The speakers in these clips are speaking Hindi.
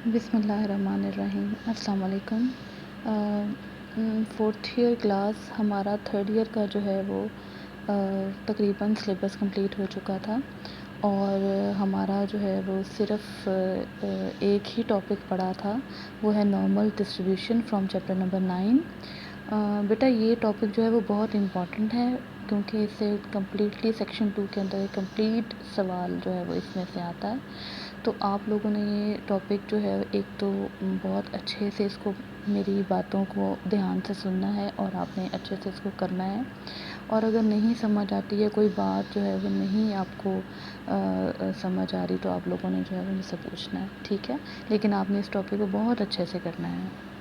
बिस्मिल्लाहिर्रहमानिर्रहीम। अस्सलाम वालेकुम। फोर्थ ईयर क्लास हमारा थर्ड ईयर का जो है वो तकरीबन सिलेबस कंप्लीट हो चुका था और हमारा जो है वो सिर्फ एक ही टॉपिक पढ़ा था, वो है normal distribution from chapter number 9। बेटा ये टॉपिक जो है वो बहुत इम्पॉर्टेंट है क्योंकि इससे कम्प्लीटली सेक्शन 2 के अंदर कंप्लीट सवाल जो है वो इसमें से आता है। तो आप लोगों ने ये टॉपिक जो है एक तो बहुत अच्छे से इसको मेरी बातों को ध्यान से सुनना है और आपने अच्छे से इसको करना है। और अगर नहीं समझ आती है कोई बात जो है वो नहीं आपको समझ आ रही तो आप लोगों ने जो है वो मुझसे पूछना है, ठीक है। लेकिन आपने इस टॉपिक को बहुत अच्छे से करना है।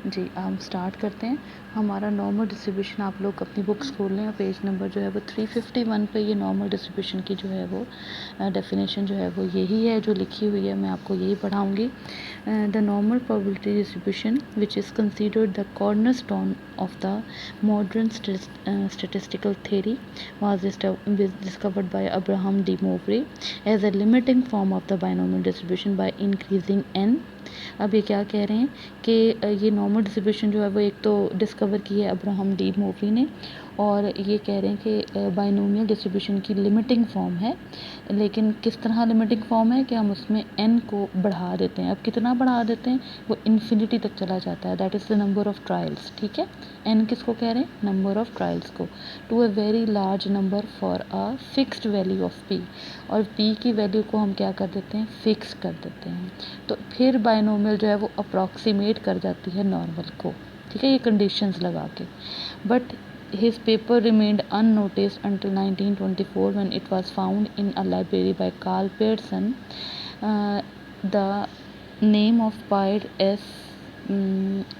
जी, हम स्टार्ट करते हैं। हमारा नॉर्मल डिस्ट्रीब्यूशन आप लोग अपनी बुक्स खोल लें और पेज नंबर जो है वो 351 पे ये नॉर्मल डिस्ट्रीब्यूशन की जो है वो डेफिनेशन जो है वो यही है जो लिखी हुई है, मैं आपको यही पढ़ाऊँगी। The normal probability distribution which is considered the cornerstone of the modern statistical theory was discovered by Abraham de Moivre as a limiting form of the binomial distribution by increasing n। अब ये क्या कह रहे हैं कि ये नॉर्मल डिस्ट्रीब्यूशन जो है वो एक तो डिस्कवर की है अब्राहम डी मोवरी ने, और ये कह रहे हैं कि बाइनोमियल डिस्ट्रीब्यूशन की लिमिटिंग फॉर्म है। लेकिन किस तरह लिमिटिंग फॉर्म है कि हम उसमें n को बढ़ा देते हैं। अब कितना बढ़ा देते हैं, वो इन्फिनिटी तक चला जाता है, that is the number of trials, ठीक है। n किसको कह रहे हैं, नंबर ऑफ ट्रायल्स को, to a very large number for a fixed value of p, और p की वैल्यू को हम क्या कर देते हैं, फिक्स कर देते हैं। तो फिर बाइनोमियल जो है वो अप्रॉक्सीमेट कर जाती है नॉर्मल को, ठीक है, ये कंडीशंस लगा के। But his paper remained unnoticed until 1924 when it was found in a library by Carl Pearson. The name of Pierre S.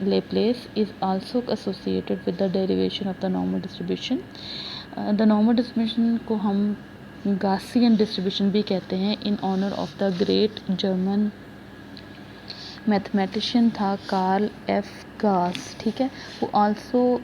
Laplace is also associated with the derivation of the normal distribution. The normal distribution को हम Gaussian distribution भी कहते हैं in honor of the great German mathematician था कार्ल एफ गास, ठीक है। वो also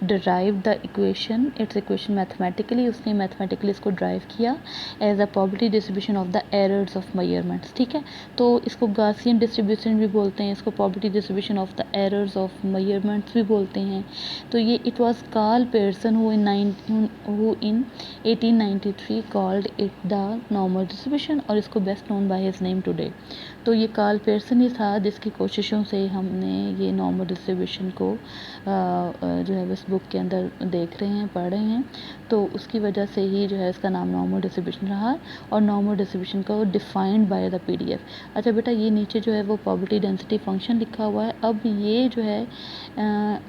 derive the equation, it's equation mathematically, उसने मैथमेटिकली इसको ड्राइव किया as a probability distribution of the errors of measurements, ठीक है। तो इसको गासियन डिस्ट्रीब्यूशन भी बोलते हैं, इसको probability distribution of the errors of measurements भी बोलते हैं। तो ये it was Karl Pearson who in 1893 called it the normal distribution, और इसको best known by his name today. तो ये कार्ल पेयरसन ही था जिसकी कोशिशों से हमने ये नॉर्मल डिस्ट्रीब्यूशन को जो है इस बुक के अंदर देख रहे हैं, पढ़ रहे हैं। तो उसकी वजह से ही जो है इसका नाम नॉर्मल डिस्ट्रीब्यूशन रहा, और नॉर्मल डिस्ट्रीब्यूशन को डिफाइंड बाय द पीडीएफ। अच्छा बेटा, ये नीचे जो है वो प्रोबेबिलिटी डेंसिटी फंक्शन लिखा हुआ है। अब ये जो है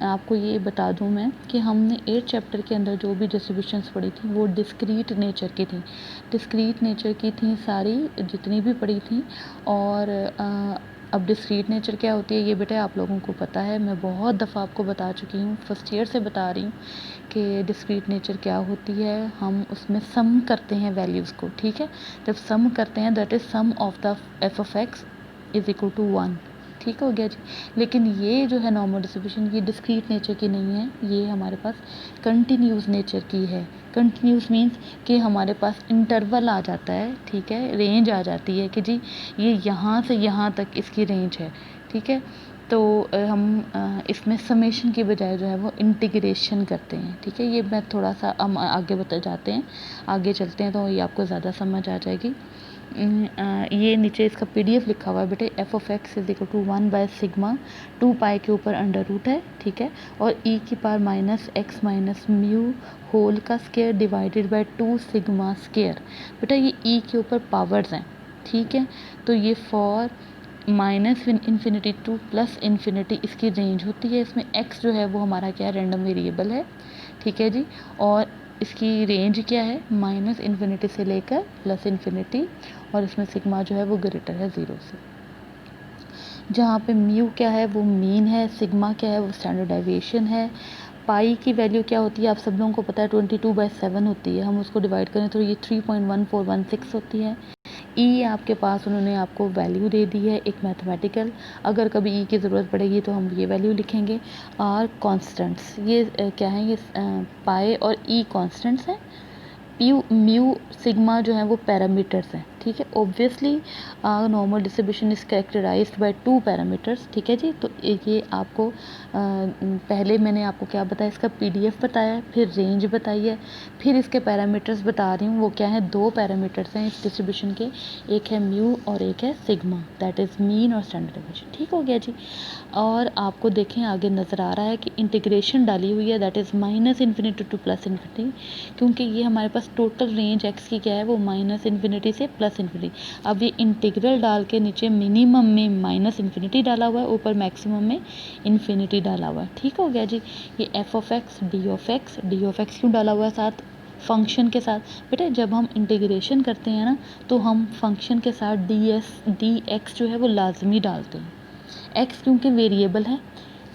आपको ये बता दूं मैं कि हमने 8 चैप्टर के अंदर जो भी डिस्ट्रीब्यूशंस पढ़ी थी वो डिस्क्रीट नेचर की थी, डिस्क्रीट नेचर की थी सारी जितनी भी पढ़ी थी। और अब डिस्क्रीट नेचर क्या होती है ये बेटा आप लोगों को पता है, मैं बहुत दफ़ा आपको बता चुकी हूँ, फर्स्ट ईयर से बता रही हूँ कि डिस्क्रीट नेचर क्या होती है। हम उसमें सम करते हैं वैल्यूज़ को, ठीक है। जब सम करते हैं that is sum of the f of x is equal to 1, ठीक हो गया जी। लेकिन ये जो है नॉर्मल डिस्ट्रीब्यूशन ये डिस्क्रीट नेचर की नहीं है, ये हमारे पास कंटिन्यूस नेचर की है। कंटिन्यूस मीन्स कि हमारे पास इंटरवल आ जाता है, ठीक है, रेंज आ जाती है कि जी ये यहाँ से यहाँ तक इसकी रेंज है, ठीक है। तो हम इसमें समेशन की बजाय जो है वो इंटीग्रेशन करते हैं, ठीक है। ये मैं थोड़ा सा हम आगे बता जाते हैं, आगे चलते हैं तो ये आपको ज़्यादा समझ आ जाएगी। ये नीचे इसका पीडीएफ लिखा हुआ है बेटे, f of x is equal to 1 by sigma 2 pi के ऊपर अंडर रूट है, ठीक है। और ई की power minus x minus mu whole का square divided by 2 sigma square. बेटा ये ई के ऊपर पावर्स हैं, ठीक है। तो ये for minus infinity to plus infinity इसकी रेंज होती है। इसमें एक्स जो है वो हमारा क्या है, रैंडम वेरिएबल है, ठीक है जी। और इसकी रेंज क्या है, माइनस इन्फिनिटी से लेकर प्लस इन्फिनिटी, और इसमें सिग्मा जो है वो ग्रेटर है 0 से। जहाँ पे म्यू क्या है वो मीन है, सिग्मा क्या है वो स्टैंडर्ड डेविएशन है। पाई की वैल्यू क्या होती है आप सब लोगों को पता है, 22/7 होती है। हम उसको डिवाइड करें तो ये 3.1416 होती है। ई आपके पास उन्होंने आपको वैल्यू दे दी है एक मैथमेटिकल, अगर कभी ई की ज़रूरत पड़ेगी तो हम ये वैल्यू लिखेंगे। आर कॉन्स्टेंट्स, ये क्या है, ये पाई और ई कॉन्स्टेंट्स हैं। म्यू सिग्मा जो है वो पैरामीटर्स हैं, ठीक है। Obviously normal distribution is characterized by 2 parameters, ठीक है जी। तो ये आपको पहले मैंने आपको क्या बताया, इसका पीडीएफ बताया है, फिर रेंज बताई है, फिर इसके पैरामीटर्स बता रही हूँ। वो क्या है, 2 पैरामीटर्स हैं इस डिस्ट्रीब्यूशन के, एक है म्यू और एक है सिग्मा, दैट इज़ मीन और स्टैंडर्ड डेविएशन। ठीक हो गया जी। और आपको देखें आगे नज़र आ रहा है कि इंटीग्रेशन डाली हुई है, दैट इज़ -∞ टू +∞, क्योंकि ये हमारे पास टोटल रेंज एक्स की क्या है, वो -∞ से +∞। अब ये इंटीग्रल डाल के नीचे मिनिमम में -∞ डाला हुआ है, ऊपर मैक्सिमम में इन्फिनिटी डाला हुआ है। ठीक हो गया जी। ये f(x), d(x) क्यों डाला हुआ है साथ, फंक्शन के साथ। बेटा जब हम इंटीग्रेशन करते हैं ना, तो हम फंक्शन के साथ dx जो है वो लाजमी डालते हैं। x क्योंकि वेरिएबल है,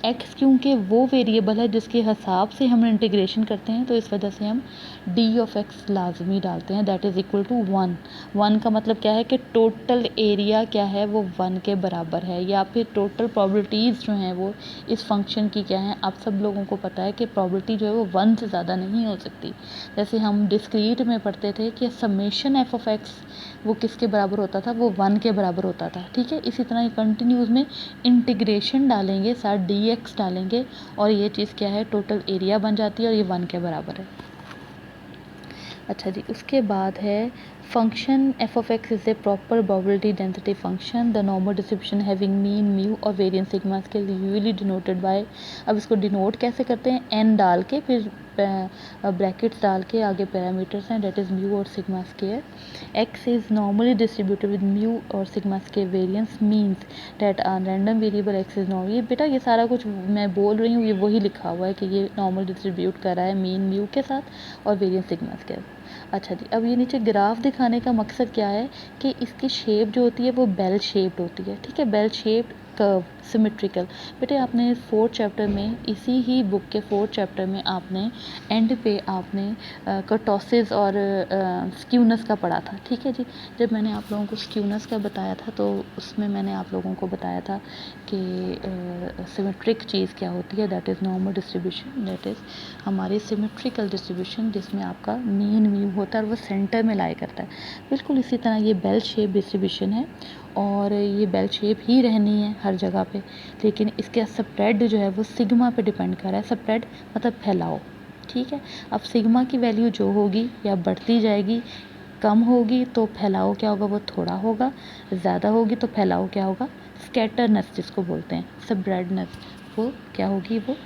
x क्योंकि वो वेरिएबल है जिसके हिसाब से हम इंटीग्रेशन करते हैं, तो इस वजह से हम d(x) लाजमी डालते हैं, दैट इज़ इक्वल टू 1। 1 का मतलब क्या है कि टोटल एरिया क्या है, वो 1 के बराबर है, या फिर टोटल प्रोबेबिलिटीज़ जो हैं वो इस फंक्शन की क्या है। आप सब लोगों को पता है कि प्रोबेबिलिटी जो है वो 1 से ज़्यादा नहीं हो सकती। जैसे हम डिस्क्रीट में पढ़ते थे कि समेशन f(x) वो किसके बराबर होता था, वो 1 के बराबर होता था। ठीक है। इसी तरह कंटिन्यूस में इंटीग्रेशन डालेंगे, साथ dx डालेंगे, और ये चीज़ क्या है, टोटल एरिया बन जाती है, और ये 1 के बराबर है। अच्छा जी, उसके बाद है function f(x) is a proper probability density function, the normal distribution having mean, mu और variance sigma square usually denoted by. अब इसको डिनोट कैसे करते हैं, n डाल के, फिर ब्रैकेट्स डाल के, आगे पैरामीटर्स हैं, डेट इज़ म्यू और sigma square. x is normally distributed with mu और sigma square variance means that our random variable x is normal. ये बेटा ये सारा कुछ मैं बोल रही हूँ, ये वही लिखा हुआ है कि ये नॉर्मल डिस्ट्रीब्यूट कर रहा है मीन म्यू के साथ और वेरिएंस सिग्मा स्केयर। अच्छा जी, अब ये नीचे ग्राफ दिखाने का मकसद क्या है कि इसकी शेप जो होती है वो बेल शेप्ड होती है। ठीक है, बेल शेप्ड कर्व सिमेट्रिकल। बेटे आपने 4th चैप्टर में, इसी ही बुक के 4th चैप्टर में आपने एंड पे आपने कर्टोसिस और स्क्यूनेस का पढ़ा था। ठीक है जी। जब मैंने आप लोगों को स्क्यूनेस का बताया था, तो उसमें मैंने आप लोगों को बताया था कि सिमेट्रिक चीज़ क्या होती है, that is normal distribution, that is हमारी सिमेट्रिकल डिस्ट्रीब्यूशन, जिसमें आपका मीन म्यू होता है और वो सेंटर में लाई करता है। बिल्कुल इसी तरह ये बेल शेप डिस्ट्रीब्यूशन है, और ये बेल शेप ही रहनी है हर जगह पे, लेकिन इसके स्प्रेड जो है वो सिग्मा पे डिपेंड कर रहा है। स्प्रेड मतलब फैलाव। ठीक है। अब सिग्मा की वैल्यू जो होगी या बढ़ती जाएगी, कम होगी तो फैलाव क्या होगा, वो थोड़ा होगा, ज़्यादा होगी तो फैलाव क्या होगा, स्कैटरनेस जिसको बोलते हैं, स्प्रेडनेस, वो क्या होगी, वो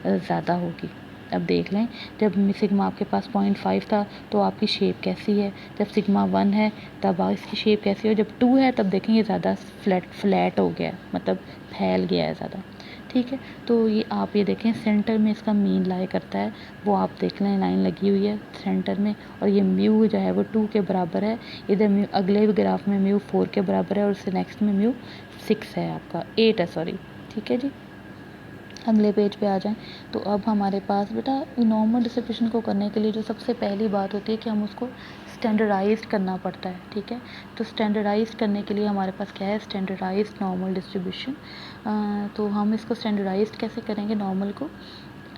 ज़्यादा होगी। अब देख लें, जब सिग्मा आपके पास 0.5 था तो आपकी शेप कैसी है, जब सिग्मा 1 है तब इसकी शेप कैसी है, जब 2 है तब देखेंगे ज़्यादा फ्लैट हो गया है, मतलब फैल गया है ज़्यादा। ठीक है। तो ये आप ये देखें, सेंटर में इसका मीन लाई करता है, वो आप देख लें, लाइन लगी हुई है सेंटर में, और ये म्यू जो है वो 2 के बराबर है। इधर म्यू अगले ग्राफ में म्यू 4 के बराबर है, और उससे नेक्स्ट में म्यू 6 है, आपका 8 है, सॉरी। ठीक है जी। अगले पेज पे आ जाएं, तो अब हमारे पास बेटा नॉर्मल डिस्ट्रीब्यूशन को करने के लिए जो सबसे पहली बात होती है कि हम उसको स्टैंडर्डाइज्ड करना पड़ता है। ठीक है। तो स्टैंडर्डाइज्ड करने के लिए हमारे पास क्या है, स्टैंडर्डाइज्ड नॉर्मल डिस्ट्रीब्यूशन। तो हम इसको स्टैंडर्डाइज्ड कैसे करेंगे नॉर्मल को,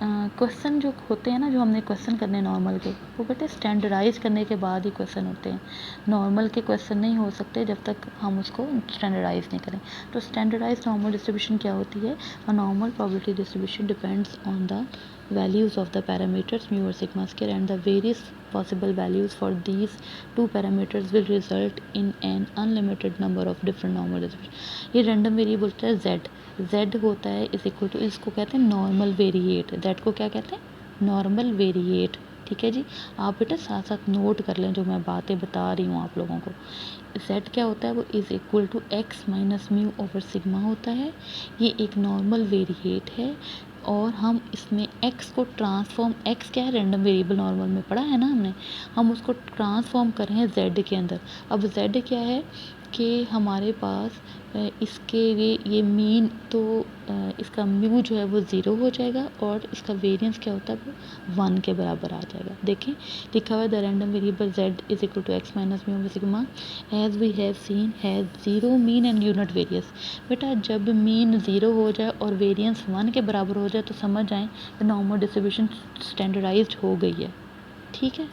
क्वेश्चन जो होते हैं ना, जो हमने क्वेश्चन करने नॉर्मल के, वो बेटे स्टैंडर्डाइज करने के बाद ही क्वेश्चन होते हैं। नॉर्मल के क्वेश्चन नहीं हो सकते जब तक हम उसको स्टैंडर्डाइज नहीं करें। तो स्टैंडर्डाइज नॉर्मल डिस्ट्रीब्यूशन क्या होती है, a normal probability distribution depends on the values of the parameters mu or sigma square, and the various possible values for these two parameters will result in an unlimited number of different normal distribution। ये random variable होता है z होता है इज इक्वल टू, इसको कहते हैं नॉर्मल वेरिएट, z को क्या कहते हैं, नॉर्मल वेरिएट। ठीक है जी। आप बेटा साथ साथ नोट कर लें जो मैं बातें बता रही हूँ आप लोगों को। z क्या होता है, वो is equal to x minus mu over sigma होता है। ये एक नॉर्मल वेरिएट है, और हम इसमें x को ट्रांसफॉर्म, x क्या है, रैंडम वेरिएबल नॉर्मल में पढ़ा है ना हमने, हम उसको ट्रांसफॉर्म कर रहे हैं z के अंदर। अब z क्या है कि हमारे पास इसके ये मीन, तो इसका म्यू जो है वो 0 हो जाएगा, और इसका वेरिएंस क्या होता है, वो 1 के बराबर आ जाएगा। देखें लिखा हुआ है, the random variable z is equal to x minus mu over sigma as we have seen has 0 mean and unit variance. बेटा जब मीन 0 हो जाए और वेरिएंस 1 के बराबर हो जाए तो समझ जाएं कि नॉर्मल डिस्ट्रीब्यूशन स्टैंडर्डाइज्ड हो गई है। ठीक है।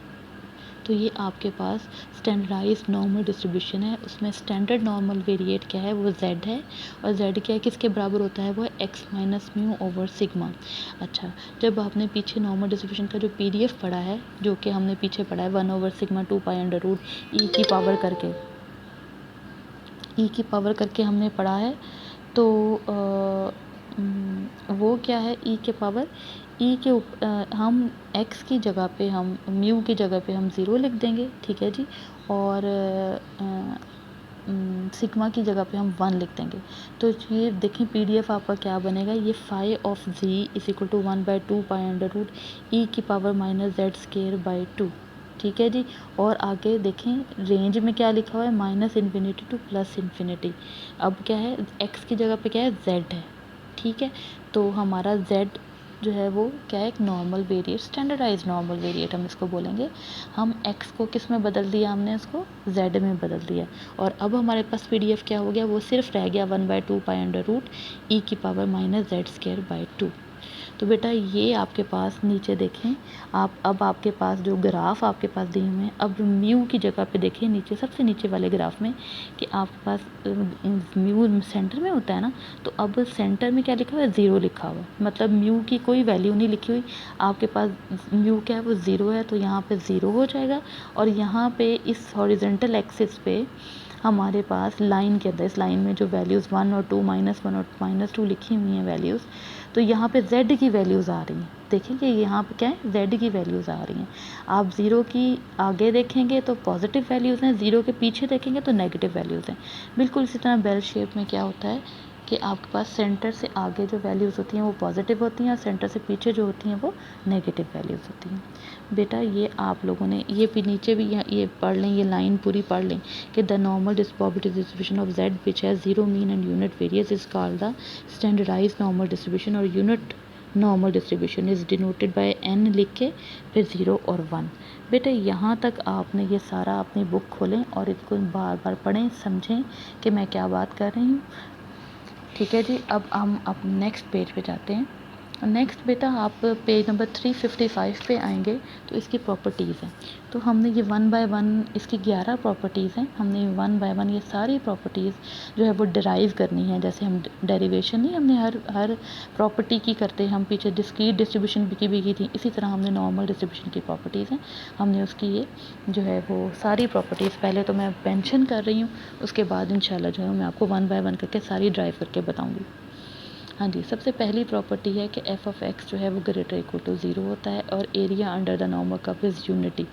तो ये आपके पास स्टैंडर्डाइज नॉर्मल डिस्ट्रीब्यूशन है। उसमें स्टैंडर्ड नॉर्मल वेरिएट क्या है, वो z है, और z क्या है, किसके बराबर होता है, वो x minus mu over sigma. अच्छा, जब आपने पीछे नॉर्मल डिस्ट्रीब्यूशन का जो PDF पढ़ा है, जो कि हमने पीछे पढ़ा है 1/σ 2 पाई अंडर रूट ई की पावर करके हमने पढ़ा है। तो वो क्या है, ई के पावर, ई के हम x की जगह पे, हम म्यू की जगह पे हम 0 लिख देंगे, ठीक है जी, और सिग्मा की जगह पे हम 1 लिख देंगे। तो ये देखें PDF आपका क्या बनेगा, ये phi of z is equal to 1/2 pi under root e की power minus z square by 2, ठीक है जी। और आगे देखें रेंज में क्या लिखा हुआ है, -∞ टू +∞। अब क्या है, x की जगह पे क्या है, z है, ठीक है। तो हमारा z जो है वो क्या है, एक normal variate, standardize normal variate हम इसको बोलेंगे। हम x को किस में बदल दिया, हमने इसको z में बदल दिया। और अब हमारे पास PDF क्या हो गया, वो सिर्फ रह गया 1/2 पाई अंडर रूट ई की power minus z square by 2। तो बेटा ये आपके पास नीचे देखें आप, अब आपके पास जो ग्राफ आपके पास दिए हुए हैं, अब म्यू की जगह पे देखें नीचे, सबसे नीचे वाले ग्राफ में, कि आपके पास म्यू सेंटर में होता है ना, तो अब सेंटर में क्या लिखा हुआ है, 0 लिखा हुआ है, मतलब म्यू की कोई वैल्यू नहीं लिखी हुई आपके पास। म्यू क्या है, वो 0 है, तो यहाँ पे 0 हो जाएगा। और यहाँ पे इस हॉरिजेंटल एक्सिस पे हमारे पास लाइन के अंदर, इस लाइन में जो वैल्यूज़ 1 और 2, -1 और -2 लिखी हुई हैं वैल्यूज़, तो यहाँ पे z की वैल्यूज़ आ रही हैं। देखेंगे यहाँ पे क्या है, z की वैल्यूज़ आ रही हैं। आप 0 की आगे देखेंगे तो पॉजिटिव वैल्यूज़ हैं, 0 के पीछे देखेंगे तो नेगेटिव वैल्यूज़ हैं। बिल्कुल इसी तरह बेल शेप में क्या होता है कि आपके पास सेंटर से आगे जो वैल्यूज़ होती हैं वो पॉजिटिव होती हैं, और सेंटर से पीछे जो होती हैं वो नेगेटिव वैल्यूज़ होती हैं। बेटा ये आप लोगों ने ये भी नीचे भी ये पढ़ लें, ये लाइन पूरी पढ़ लें कि the normal probability distribution of z which has 0 mean and unit variance is called the standardised normal distribution, और unit normal distribution is denoted by n लिख के फिर 0 और 1। बेटा यहाँ तक आपने ये सारा अपनी बुक खोलें और इसको बार बार पढ़ें, समझें कि मैं क्या बात कर रही हूँ, ठीक है जी। अब हम नेक्स्ट पेज पे जाते हैं। नेक्स्ट बेटा आप पेज नंबर 355 पे आएंगे तो इसकी प्रॉपर्टीज़ हैं। तो हमने ये 1 बाय 1 इसकी 11 प्रॉपर्टीज़ हैं, हमने 1 बाय 1 ये सारी प्रॉपर्टीज़ जो है वो डिराइव करनी है। जैसे हम डेरिवेशन नहीं हमने हर प्रॉपर्टी की करते हैं, हम पीछे डिस्क्रीट डिस्ट्रीब्यूशन की भी की थी, इसी तरह हमने नॉर्मल डिस्ट्रीब्यूशन की प्रॉपर्टीज़ हैं, हमने उसकी ये जो है वो सारी प्रॉपर्टीज़ पहले तो मैं मेंशन कर रही हूँ, उसके बाद इंशाल्लाह जो है मैं आपको 1 बाय 1 करके सारी ड्राइव करके बताऊँगी। हाँ जी, सबसे पहली प्रॉपर्टी है कि f ऑफ x जो है वो ग्रेटर इक्वल टू 0 होता है, और area under the normal curve is unity.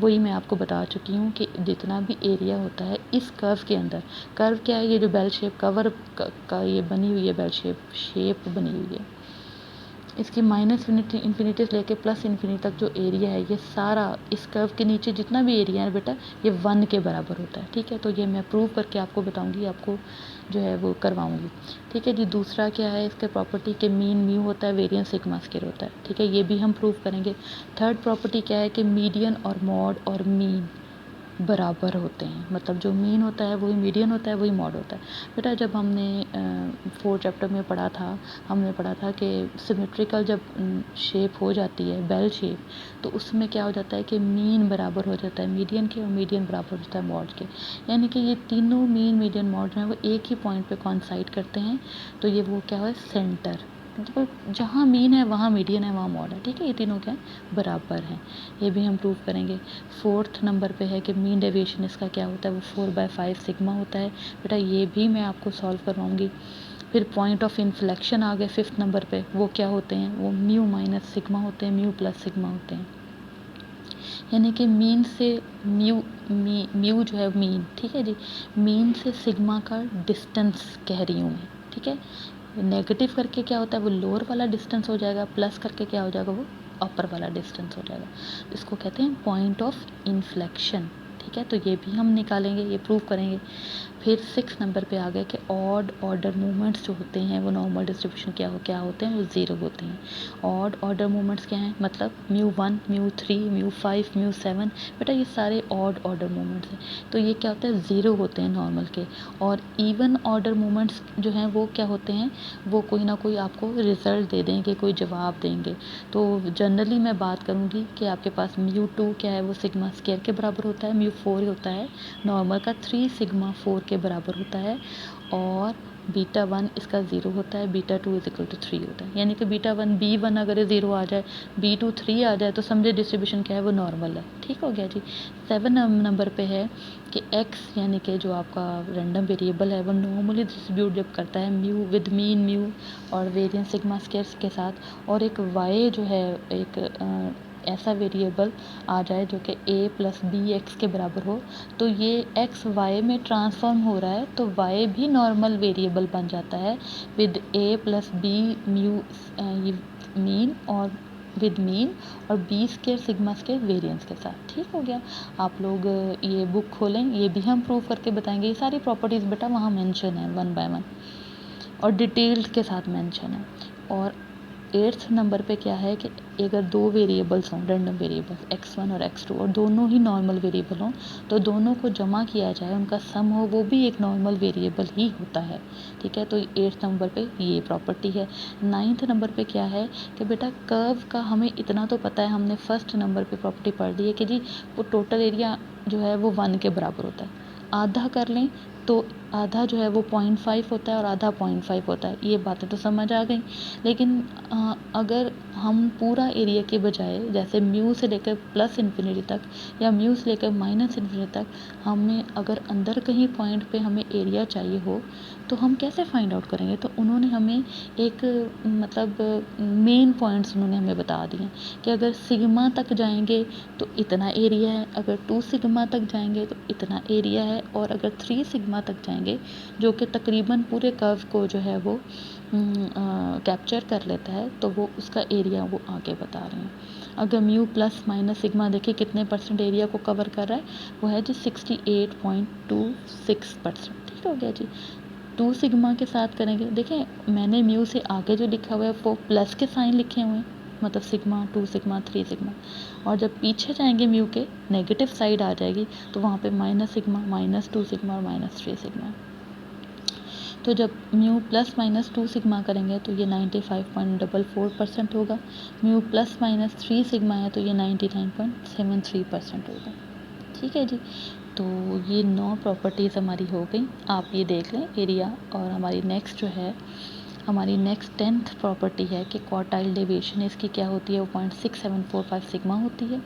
वही मैं आपको बता चुकी हूँ कि जितना भी एरिया होता है इस कर्व के अंदर, कर्व क्या है, ये जो बेल शेप कवर का ये बनी हुई है, बेल शेप बनी हुई है, इसकी -∞ से लेके +∞ तक जो एरिया है, ये सारा इस कर्व के नीचे जितना भी एरिया है बेटा, ये 1 के बराबर होता है, ठीक है। तो ये मैं प्रूव करके आपको बताऊंगी, आपको जो है वो करवाऊंगी, ठीक है जी। दूसरा क्या है इसके प्रॉपर्टी के मीन म्यू होता है, वेरिएंस सिग्मा स्क्वायर होता है, ठीक है, ये भी हम प्रूव करेंगे। थर्ड प्रॉपर्टी क्या है कि मीडियन और मॉड और मीन बराबर होते हैं, मतलब जो मीन होता है वही मीडियन होता है, वही मॉड होता है। बेटा जब हमने 4 चैप्टर में पढ़ा था, हमने पढ़ा था कि सिमेट्रिकल जब शेप हो जाती है बेल शेप, तो उसमें क्या हो जाता है कि मीन बराबर हो जाता है मीडियन के, और मीडियन बराबर होता है मॉड के। यानी कि ये तीनों मीन मीडियन मॉड जो है वो एक ही पॉइंट पे कॉन्साइड करते हैं, तो ये वो क्या है, सेंटर, मतलब जहाँ मीन है वहाँ मीडियन है वहाँ मॉड है, ठीक है, ये तीनों क्या है, बराबर हैं। ये भी हम प्रूव करेंगे। 4th नंबर पे है कि मीन डेविएशन इसका क्या होता है, वो 4/5 सिग्मा होता है। बेटा ये भी मैं आपको सॉल्व करवाऊँगी। फिर पॉइंट ऑफ इन्फ्लेक्शन आ गए 5th नंबर पे, वो क्या होते हैं, वो म्यू माइनस सिग्मा होते हैं, म्यू प्लस सिग्मा होते हैं। यानी कि मीन से म्यू जो है मीन, ठीक है जी, मीन से सिग्मा का डिस्टेंस कह रही हूँ मैं, ठीक है। नेगेटिव करके क्या होता है, वो लोअर वाला डिस्टेंस हो जाएगा, प्लस करके क्या हो जाएगा, वो अपर वाला डिस्टेंस हो जाएगा। इसको कहते हैं पॉइंट ऑफ इन्फ्लेक्शन, ठीक है। तो ये भी हम निकालेंगे, ये प्रूव करेंगे। फिर 6 नंबर पे आ गए कि ऑड ऑर्डर मूवमेंट्स जो होते हैं वो नॉर्मल डिस्ट्रीब्यूशन क्या होते हैं, वो 0 होते हैं। ऑड ऑर्डर मूवमेंट्स क्या हैं, मतलब μ1 μ3 μ5 μ7, बेटा ये सारे ऑड ऑर्डर मूवमेंट्स हैं। तो ये क्या होता है, 0 होते हैं नॉर्मल के। और इवन ऑर्डर मूवमेंट्स जो हैं वो क्या होते हैं, वो कोई ना कोई आपको रिजल्ट दे देंगे, कोई जवाब देंगे। तो जनरली मैं बात करूँगी कि आपके पास μ2 क्या है, वो सिग्मा स्क्वायर के बराबर होता है, μ4 होता है नॉर्मल का 3 सिग्मा 4 के बराबर होता है, और β1 इसका 0 होता है, β2 इज इक्वल टू 3 होता है। यानी कि β1 b1 अगर 0 आ जाए, b2 3 आ जाए, तो समझे डिस्ट्रीब्यूशन क्या है, वो नॉर्मल है। ठीक हो गया जी। 7 नंबर पे है कि x यानी कि जो आपका रैंडम वेरिएबल है वो नॉर्मली डिस्ट्रीब्यूट जब करता है म्यू विद मीन म्यू और वेरिएंस सिग्मा स्क्वायर के साथ, और एक y जो है एक ऐसा वेरिएबल आ जाए जो कि a प्लस बी एक्स के बराबर हो, तो ये x y में ट्रांसफॉर्म हो रहा है, तो y भी नॉर्मल वेरिएबल बन जाता है with a plus b mu mean और विद मीन और b square sigma square variance के साथ। ठीक हो गया। आप लोग ये बुक खोलें, ये भी हम प्रूव करके बताएंगे। ये सारी प्रॉपर्टीज़ बेटा वहाँ मेंशन है 1 बाय 1 और डिटेल्स के साथ मेंशन है। और 8th नंबर पे क्या है कि अगर 2 वेरिएबल्स हों, रैंडम वेरिएबल्स x1 और x2, और दोनों ही नॉर्मल वेरिएबल हों, तो दोनों को जमा किया जाए, उनका सम हो, वो भी एक नॉर्मल वेरिएबल ही होता है। ठीक है, तो 8th नंबर पे ये प्रॉपर्टी है। 9th नंबर पे क्या है कि बेटा कर्व का हमें इतना तो पता है, हमने फर्स्ट नंबर पे प्रॉपर्टी पढ़ ली है कि जी वो टोटल एरिया जो है वो 1 के बराबर होता है। आधा कर लें तो आधा जो है वो 0.5 होता है और आधा 0.5 होता है। ये बातें तो समझ आ गई। लेकिन अगर हम पूरा एरिया के बजाय जैसे म्यू से लेकर प्लस इन्फिनिटी तक या म्यू से लेकर माइनस इन्फिनिटी तक, हमें अगर अंदर कहीं पॉइंट पे हमें एरिया चाहिए हो, तो हम कैसे फाइंड आउट करेंगे। तो उन्होंने हमें एक मतलब मेन पॉइंट्स उन्होंने हमें बता दिए कि अगर सिग्मा तक जाएंगे तो इतना एरिया है, अगर 2 सिग्मा तक जाएंगे तो इतना एरिया है, और अगर 3 सिग्मा तक जाएंगे जो कि तकरीबन पूरे कर्व को जो है वो कैप्चर कर लेता है, तो वो उसका एरिया वो आगे बता रहे हैं। अगर म्यू प्लस माइनस सिग्मा देखिए कितने % एरिया को कवर कर रहा है, वो है जी 68.26%। ठीक हो गया जी। 2 सिग्मा के साथ करेंगे, देखें मैंने म्यू से आगे जो लिखा हुआ है वो प्लस के साइन लिखे हुए हैं, मतलब सिग्मा 2 सिग्मा 3 सिग्मा, और जब पीछे जाएंगे म्यू के नेगेटिव साइड आ जाएगी तो वहाँ पे माइनस सिग्मा -2 सिग्मा और -3 सिग्मा। तो जब म्यू प्लस माइनस 2 सिग्मा करेंगे तो ये 95.44% होगा। म्यू प्लस माइनस 3 सिग्मा है तो ये 99.73% होगा। ठीक है जी। तो ये 9 प्रॉपर्टीज़ हमारी हो गई, आप ये देख लें एरिया। और हमारी नेक्स्ट जो है, हमारी नेक्स्ट 10th प्रॉपर्टी है कि क्वार्टाइल डेविएशन इसकी क्या होती है, वो 0.6745 सिग्मा होती है।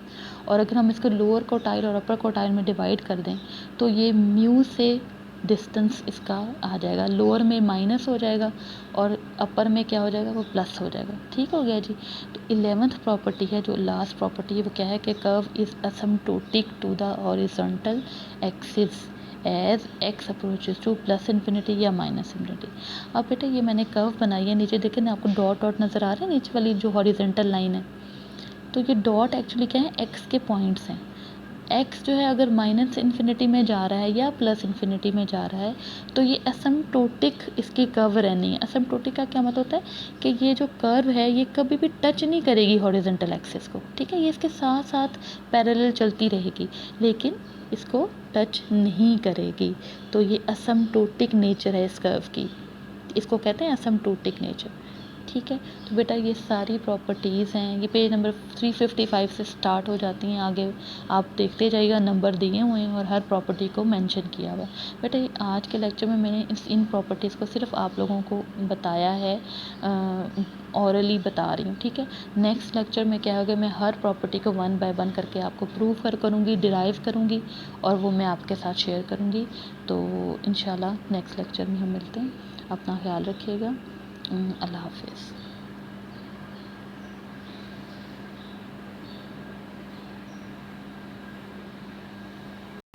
और अगर हम इसको लोअर क्वार्टाइल और अपर क्वार्टाइल में डिवाइड कर दें तो ये म्यू से डिस्टेंस इसका आ जाएगा, लोअर में माइनस हो जाएगा और अपर में क्या हो जाएगा, वो प्लस हो जाएगा। ठीक हो गया जी। तो 11th प्रॉपर्टी है, जो लास्ट प्रॉपर्टी है, वो क्या है कि curve is asymptotic to the horizontal axis as x approaches to plus infinity या माइनस इन्फिनिटी। अब बेटा ये मैंने कर्व बनाई है, नीचे देखें ना आपको डॉट डॉट नज़र आ रहे हैं, नीचे वाली जो हॉरिजॉन्टल लाइन है, तो ये डॉट एक्चुअली क्या है, एक्स के पॉइंट्स हैं। एक्स जो है अगर माइनस इन्फिनिटी में जा रहा है या प्लस इन्फिनिटी में जा रहा है, तो ये असिम्प्टोटिक इसकी कर्व रहनी है। असिम्प्टोटिक का क्या मतलब होता है कि ये जो कर्व है ये कभी भी टच नहीं करेगी हॉरिजॉन्टल एक्सिस को। ठीक है, ये इसके साथ साथ पैरेलल चलती रहेगी लेकिन इसको टच नहीं करेगी। तो ये असिम्प्टोटिक नेचर है इस कर्व की, इसको कहते हैं असिम्प्टोटिक नेचर। ठीक है, तो बेटा ये सारी प्रॉपर्टीज़ हैं, ये पेज नंबर 355 से स्टार्ट हो जाती हैं, आगे आप देखते जाइएगा, नंबर दिए हुए हैं और हर प्रॉपर्टी को मेंशन किया हुआ है। बेटा आज के लेक्चर में मैंने इन प्रॉपर्टीज़ को सिर्फ आप लोगों को बताया है, ऑरली बता रही हूँ। ठीक है, नेक्स्ट लेक्चर में क्या होगा, मैं हर प्रॉपर्टी को 1 बाय 1 करके आपको प्रूव करूँगी, डिराइव करूँगी और वो मैं आपके साथ शेयर करूँगी। तो इंशाल्लाह नेक्स्ट लेक्चर में हम मिलते हैं। अपना ख्याल रखिएगा। अल्लाह हाफिज़।